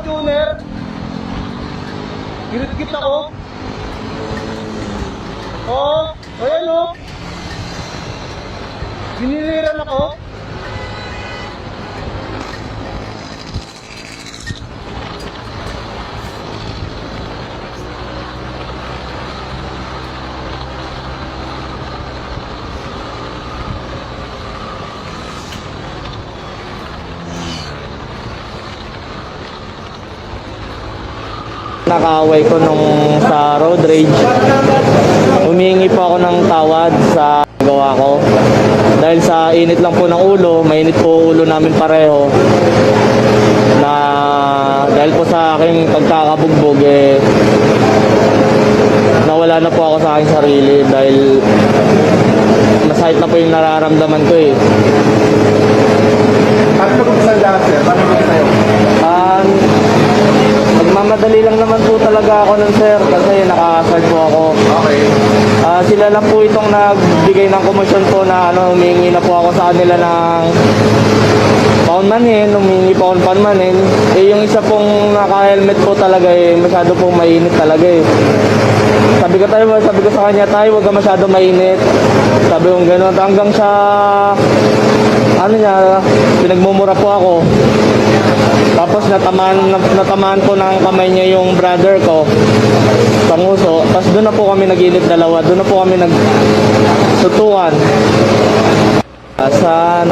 tuner. Ginit-git ako. Oo, ayan o. Biniliran ako. Nakaaway ko nung sa road rage. Humihingi po ako ng tawad sa gawa ko. Dahil sa init lang po ng ulo, mainit po ulo namin pareho. Na dahil po sa aking pagkakabugbog nawala na po ako sa aking sarili dahil masakit na po yung nararamdaman ko eh. Paano mag-isang lahat, sir? Paano mag-isayo? Magmamadali lang naman po talaga ako nun, sir, kasi naka-serve po ako. Okay. Sila lang po itong nagbigay ng komisyon po na humingi na po ako sa kanila ng paunmanin, humingi po ako ng paunmanin. Yung isa pong naka-helmet po talaga masyado pong mainit talaga eh. Sabi ko sa kanya, tayo, huwag ka masyado mainit. Sabi ko gano'n, hanggang sa pinagmumura po ako. Tapos natamaan po ng kamay niya yung brother ko sa nguso. Tapos doon na po kami nag-init dalawa. Doon na po kami nagsutuan. Sa